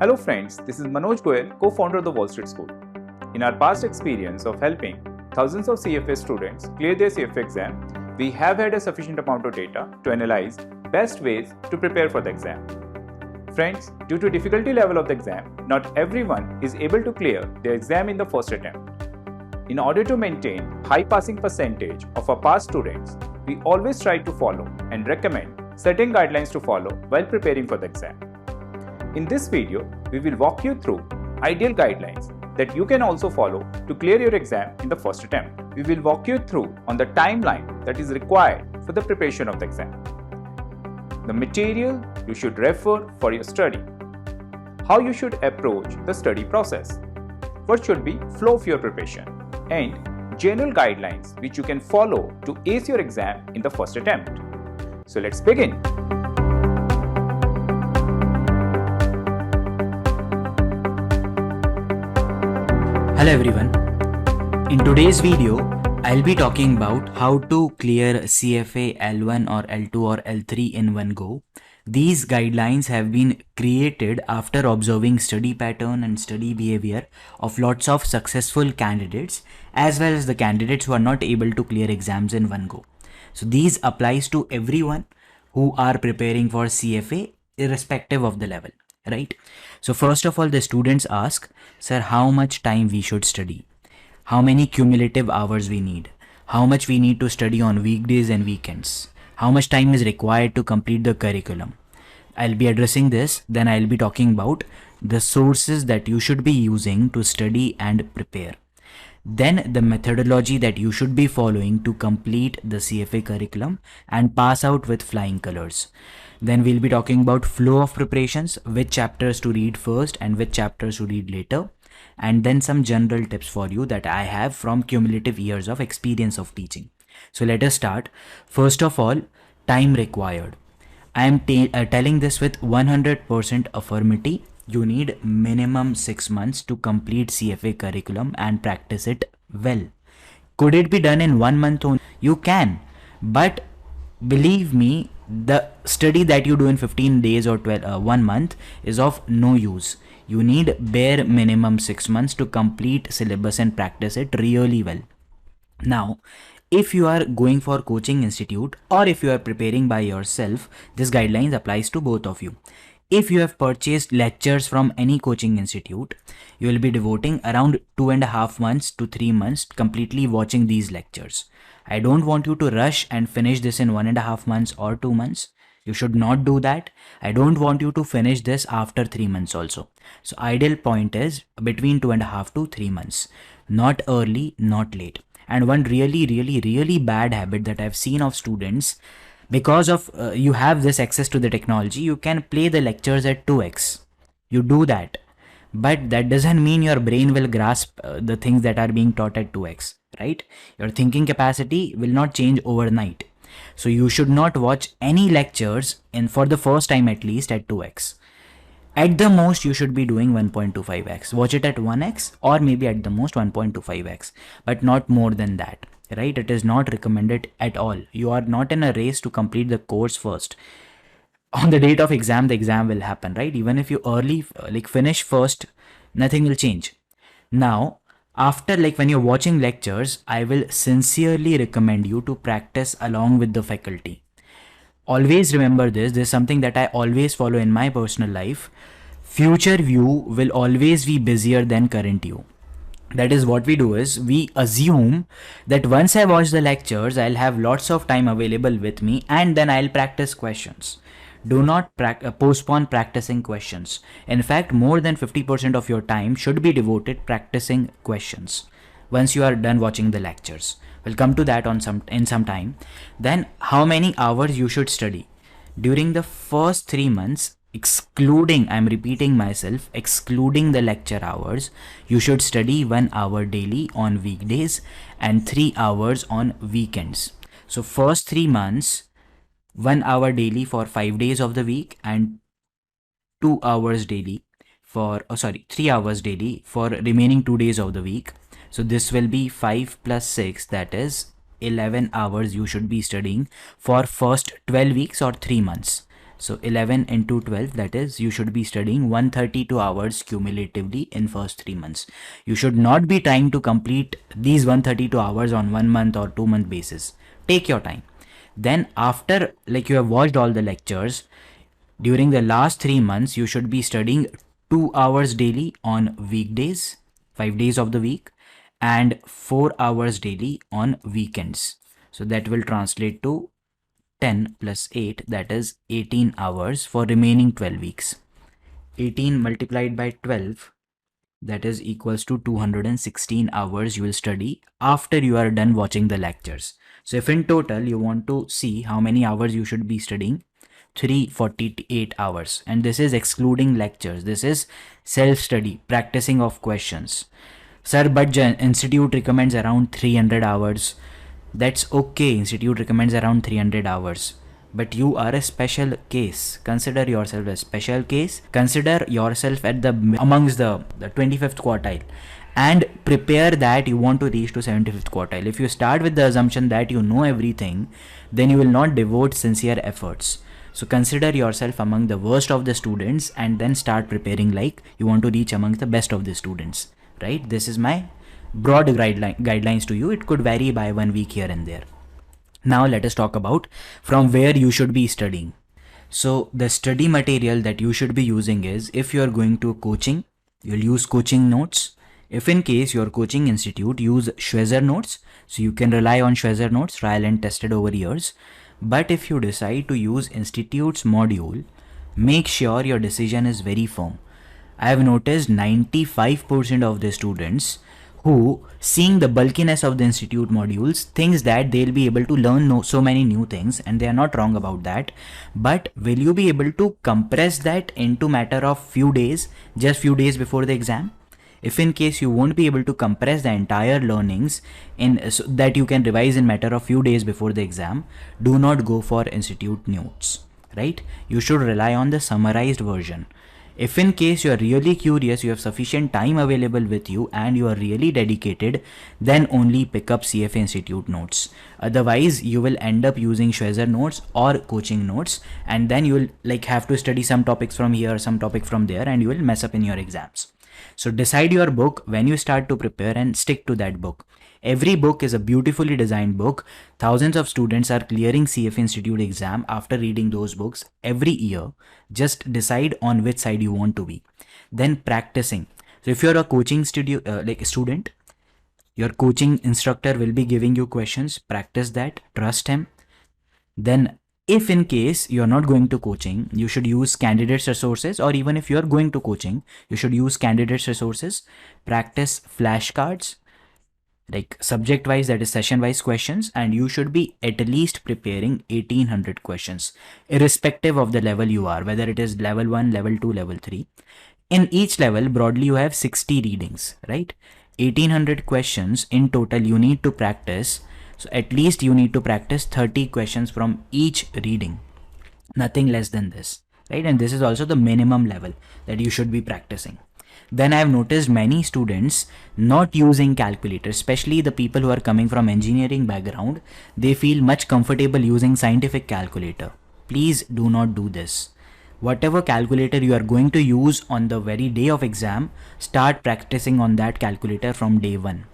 Hello friends, this is Manoj Goyal, co-founder of the Wall Street School. In our past experience of helping thousands of CFA students clear their CFA exam, we have had a sufficient amount of data to analyze best ways to prepare for the exam. Friends, due to difficulty level of the exam, not everyone is able to clear their exam in the first attempt. In order to maintain high passing percentage of our past students, we always try to follow and recommend certain guidelines to follow while preparing for the exam. In this video, we will walk you through ideal guidelines that you can also follow to clear your exam in the first attempt. We will walk you through on the timeline that is required for the preparation of the exam, the material you should refer for your study, how you should approach the study process, what should be flow of your preparation, and general guidelines which you can follow to ace your exam in the first attempt. So let's begin. Hello everyone. In today's video, I'll be talking about how to clear CFA L1 or L2 or L3 in one go. These guidelines have been created after observing study pattern and study behavior of lots of successful candidates as well as the candidates who are not able to clear exams in one go. So these applies to everyone who are preparing for CFA irrespective of the level. Right? So first of all, the students ask, sir, how much time we should study? How many cumulative hours we need? How much we need to study on weekdays and weekends? How much time is required to complete the curriculum? I'll be addressing this, then I'll be talking about the sources that you should be using to study and prepare. Then the methodology that you should be following to complete the CFA curriculum and pass out with flying colors. Then we'll be talking about flow of preparations, which chapters to read first and which chapters to read later. And then some general tips for you that I have from cumulative years of experience of teaching. So let us start. First of all, time required. I am telling this with 100% affirmity. You need minimum 6 months to complete CFA curriculum and practice it well. Could it be done in 1 month only? You can, but believe me, the study that you do in 15 days or 1 month is of no use. You need bare minimum 6 months to complete syllabus and practice it really well. Now, if you are going for coaching institute or if you are preparing by yourself, this guidelines applies to both of you. If you have purchased lectures from any coaching institute, you will be devoting around 2.5 months to 3 months completely watching these lectures. I don't want you to rush and finish this in 1.5 months or 2 months. You should not do that. I don't want you to finish this after 3 months also. So ideal point is between 2.5 to 3 months. Not early, not late. And one really bad habit that I've seen of students, because of you have this access to the technology, you can play the lectures at 2x. You do that. But that doesn't mean your brain will grasp the things that are being taught at 2x, right? Your thinking capacity will not change overnight. So you should not watch any lectures for the first time at least at 2x. At the most, you should be doing 1.25x. Watch it at 1x or maybe at the most 1.25x, but not more than that, right? It is not recommended at all. You are not in a race to complete the course first. On the date of exam, the exam will happen, right? Even if you early finish first, nothing will change. Now, after when you're watching lectures, I will sincerely recommend you to practice along with the faculty. Always remember this. This is something that I always follow in my personal life. Future you will always be busier than current you. That is what we do is we assume that once I watch the lectures, I'll have lots of time available with me and then I'll practice questions. Do not postpone practicing questions. In fact, more than 50% of your time should be devoted practicing questions once you are done watching the lectures. We'll come to that in some time. Then how many hours you should study? During the first 3 months, excluding, I'm repeating myself, excluding the lecture hours, you should study 1 hour daily on weekdays and 3 hours on weekends. So first 3 months, 1 hour daily for 5 days of the week and 2 hours daily for, 3 hours daily for remaining 2 days of the week. So this will be 5 plus 6, that is 11 hours you should be studying for first 12 weeks or 3 months. So 11 into 12, that is, you should be studying 132 hours cumulatively in first 3 months. You should not be trying to complete these 132 hours on 1 month or 2 month basis. Take your time. Then after like you have watched all the lectures, during the last 3 months, you should be studying 2 hours daily on weekdays, 5 days of the week, and 4 hours daily on weekends. So that will translate to 10 plus 8, that is 18 hours for remaining 12 weeks. 18 multiplied by 12, that is equals to 216 hours you will study after you are done watching the lectures. So if in total you want to see how many hours you should be studying, 348 hours, and this is excluding lectures. This is self-study, practicing of questions. Sir, but institute recommends around 300 hours. That's okay, institute recommends around 300 hours. But you are a special case. Consider yourself a special case. Consider yourself at the amongst the 25th quartile, and prepare that you want to reach to 75th quartile. If you start with the assumption that you know everything, then you will not devote sincere efforts. So consider yourself among the worst of the students and then start preparing like you want to reach among the best of the students, right? This is my broad guidelines to you. It could vary by 1 week here and there. Now let us talk about from where you should be studying. So the study material that you should be using is, if you are going to coaching, you'll use coaching notes. If in case your coaching institute, use Schwezer notes. So you can rely on Schwezer notes, trial and tested over years. But if you decide to use institute's module, make sure your decision is very firm. I have noticed 95% of the students who, seeing the bulkiness of the institute modules, thinks that they'll be able to learn so many new things, and they are not wrong about that. But will you be able to compress that into matter of few days, just few days before the exam? If in case you won't be able to compress the entire learnings in so that you can revise in matter of few days before the exam, do not go for institute notes, right? You should rely on the summarized version. If in case you are really curious, you have sufficient time available with you and you are really dedicated, then only pick up CFA Institute notes. Otherwise, you will end up using Schwezer notes or coaching notes, and then you will like have to study some topics from here, some topic from there, and you will mess up in your exams. So decide your book when you start to prepare and stick to that book. Every book is a beautifully designed book. Thousands of students are clearing CFA Institute exam after reading those books every year. Just decide on which side you want to be. Then practicing. So if you're a coaching student, your coaching instructor will be giving you questions. Practice that. Trust him. Then if in case you're not going to coaching, you should use candidates resources, or even if you're going to coaching, you should use candidates resources. Practice flashcards, like subject wise, that is session wise questions, and you should be at least preparing 1800 questions, irrespective of the level you are, whether it is level 1, level 2, level 3. In each level, broadly, you have 60 readings, right? 1800 questions in total you need to practice. So at least you need to practice 30 questions from each reading, nothing less than this, right? And this is also the minimum level that you should be practicing. Then I have noticed many students not using calculator, especially the people who are coming from engineering background. They feel much comfortable using scientific calculator. Please do not do this. Whatever calculator you are going to use on the very day of exam, start practicing on that calculator from day 1.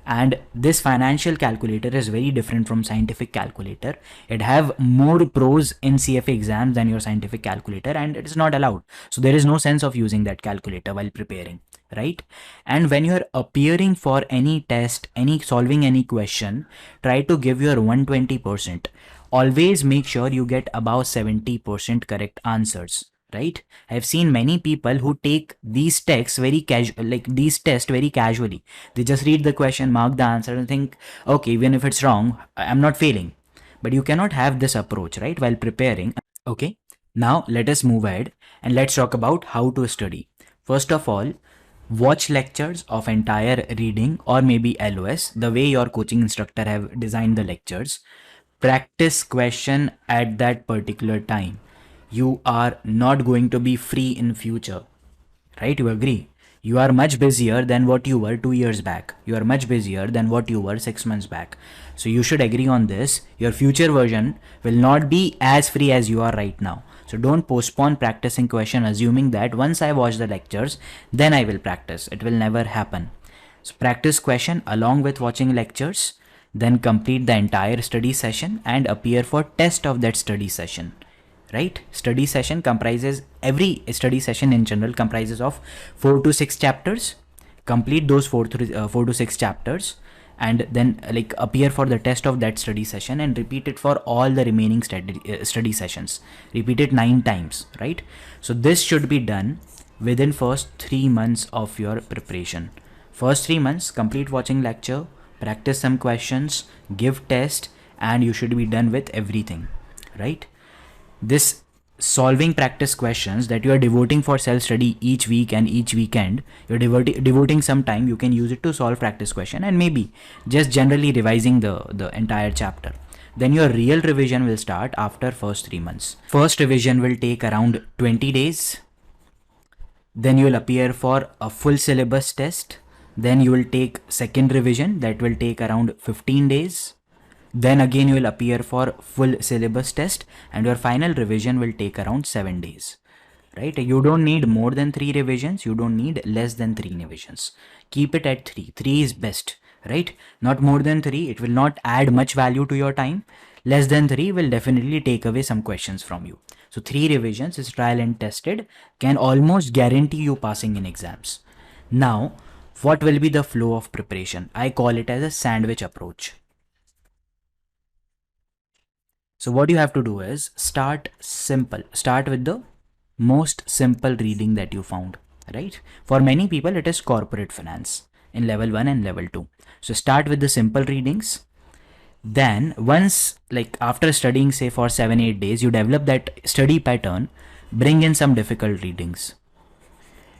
And this financial calculator is very different from scientific calculator. It have more pros in CFA exams than your scientific calculator, and it is not allowed. So there is no sense of using that calculator while preparing, right? And when you are appearing for any test, solving any question, try to give your 120%. Always make sure you get above 70% correct answers. Right? I've seen many people who take these texts very these tests very casually. They just read the question, mark the answer, and think, okay, even if it's wrong, I'm not failing. But you cannot have this approach, right, while preparing. Okay, now let us move ahead and let's talk about how to study. First of all, watch lectures of entire reading or maybe LOS, the way your coaching instructor have designed the lectures. Practice question at that particular time. You are not going to be free in future, right? You agree? You are much busier than what you were 2 years back. You are much busier than what you were 6 months back. So you should agree on this. Your future version will not be as free as you are right now. So don't postpone practicing question assuming that once I watch the lectures, then I will practice. It will never happen. So practice question along with watching lectures, then complete the entire study session and appear for test of that study session. Right? Study session comprises, every study session in general comprises of 4 to 6 chapters. Complete those 4 to 6 chapters and then like appear for the test of that study session and repeat it for all the remaining study sessions. Repeat it 9 times, right? So this should be done within first 3 months of your preparation. First 3 months, complete watching lecture, practice some questions, give test, and you should be done with everything, right? This solving practice questions that you are devoting for self-study each week and each weekend, you're devoting some time, you can use it to solve practice question and maybe just generally revising the entire chapter. Then your real revision will start after first 3 months. First revision will take around 20 days. Then you will appear for a full syllabus test. Then you will take second revision that will take around 15 days. Then again you will appear for full syllabus test and your final revision will take around 7 days. Right? You don't need more than 3 revisions. You don't need less than 3 revisions. Keep it at 3. 3 is best, right? Not more than 3. It will not add much value to your time. Less than 3 will definitely take away some questions from you. So 3 revisions is trial and tested, can almost guarantee you passing in exams. Now, what will be the flow of preparation? I call it as a sandwich approach. So what you have to do is start simple. Start with the most simple reading that you found, right? For many people, it is corporate finance in level 1 and level 2. So start with the simple readings. Then once, like after studying say for 7-8 days, you develop that study pattern, bring in some difficult readings.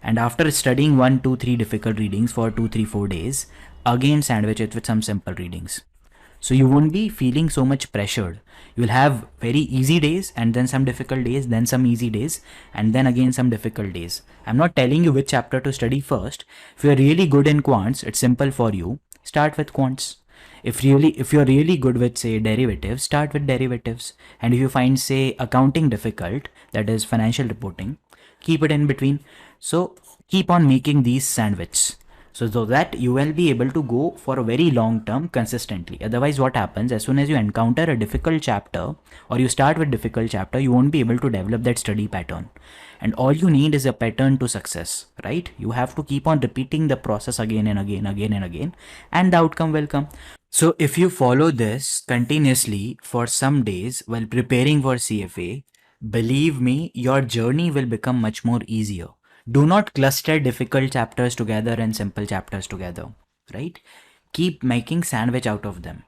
And after studying 1, 2, 3 difficult readings for 2, 3, 4 days, again sandwich it with some simple readings. So you won't be feeling so much pressured. You will have very easy days and then some difficult days, then some easy days, and then again some difficult days. I'm not telling you which chapter to study first. If you're really good in quants, it's simple for you. Start with quants. If you're really good with say derivatives, start with derivatives. And if you find say accounting difficult, that is financial reporting, keep it in between. So keep on making these sandwiches. So that you will be able to go for a very long term consistently. Otherwise what happens, as soon as you encounter a difficult chapter or you start with difficult chapter, you won't be able to develop that study pattern. And all you need is a pattern to success, right? You have to keep on repeating the process again and again and the outcome will come. So if you follow this continuously for some days while preparing for CFA, believe me, your journey will become much more easier. Do not cluster difficult chapters together and simple chapters together, right? Keep making sandwich out of them.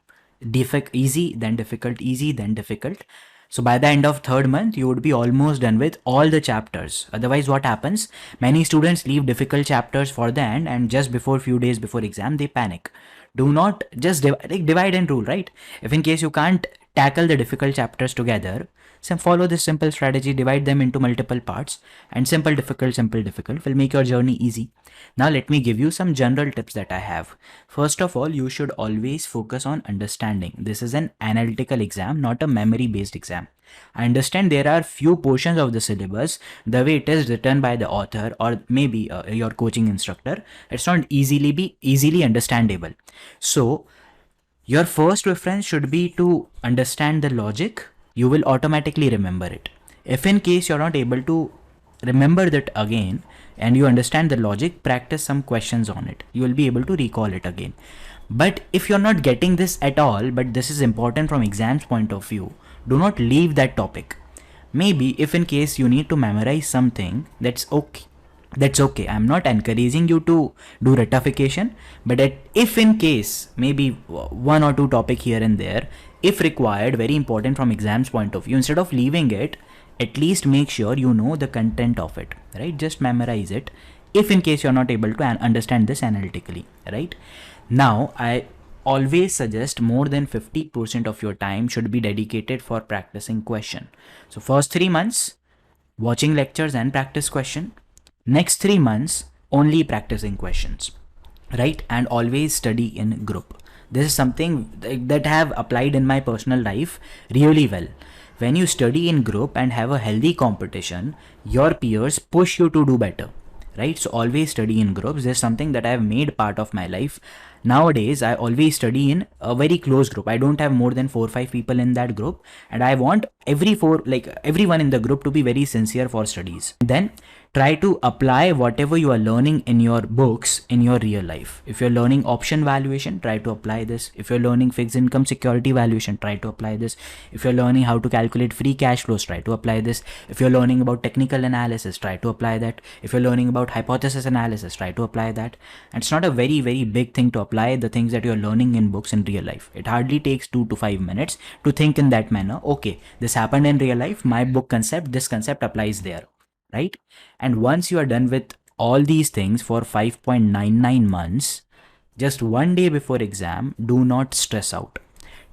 Easy, then difficult, easy, then difficult. So by the end of 3rd month, you would be almost done with all the chapters. Otherwise, what happens? Many students leave difficult chapters for the end and just before few days before exam, they panic. Do not just divide and rule, right? If in case you can't tackle the difficult chapters together, so follow this simple strategy, divide them into multiple parts and simple, difficult will make your journey easy. Now let me give you some general tips that I have. First of all, you should always focus on understanding. This is an analytical exam, not a memory based exam. I understand there are few portions of the syllabus, the way it is written by the author or maybe your coaching instructor, it's not easily understandable. So your first reference should be to understand the logic. You will automatically remember it. If in case you're not able to remember that again and you understand the logic, practice some questions on it. You will be able to recall it again. But if you're not getting this at all, but this is important from exams point of view, do not leave that topic. Maybe if in case you need to memorize something, that's okay. I'm not encouraging you to do rectification, but if in case maybe 1 or 2 topic here and there, if required, very important from exams point of view, instead of leaving it, at least make sure you know the content of it, right? Just memorize it if in case you're not able to understand this analytically, right? Now, I always suggest more than 50% of your time should be dedicated for practicing question. So first 3 months, watching lectures and practice question. Next 3 months, only practicing questions, right? And always study in group. This is something that I have applied in my personal life really well. When you study in group and have a healthy competition, your peers push you to do better, right? So always study in groups. This is something that I have made part of my life. Nowadays, I always study in a very close group. I don't have more than 4 or 5 people in that group, and I want everyone in the group to be very sincere for studies. Then try to apply whatever you are learning in your books in your real life. If you're learning option valuation, try to apply this. If you're learning fixed income security valuation, try to apply this. If you're learning how to calculate free cash flows, try to apply this. If you're learning about technical analysis, try to apply that. If you're learning about hypothesis analysis, try to apply that. And it's not a very, very big thing to apply the things that you're learning in books in real life. It hardly takes 2 to 5 minutes to think in that manner. Okay, this happened in real life, my book concept, this concept applies there, right? And once you are done with all these things for 5.99 months, just one day before exam, do not stress out.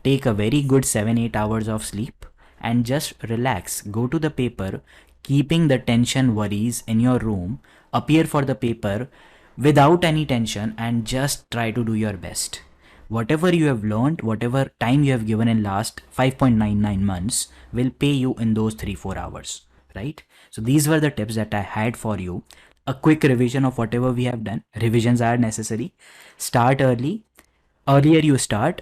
Take a very good 7-8 hours of sleep and just relax. Go to the paper, keeping the tension worries in your room, appear for the paper without any tension and just try to do your best. Whatever you have learned, whatever time you have given in last 5.99 months will pay you in those 3-4 hours, right? So these were the tips that I had for you. A quick revision of whatever we have done. Revisions are necessary. Start early. Earlier you start,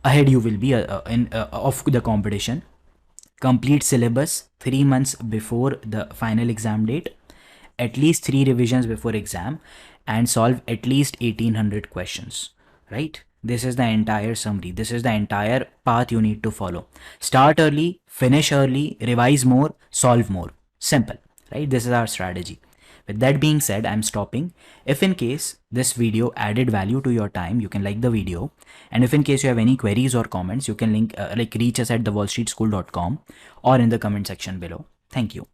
ahead you will be of the competition. Complete syllabus 3 months before the final exam date. At least 3 revisions before exam and solve at least 1800 questions, right? This is the entire summary. This is the entire path you need to follow. Start early, finish early, revise more, solve more. Simple, right? This is our strategy. With that being said, I'm stopping. If in case this video added value to your time, you can like the video. And if in case you have any queries or comments, you can reach us at thewallstreetschool.com or in the comment section below. Thank you.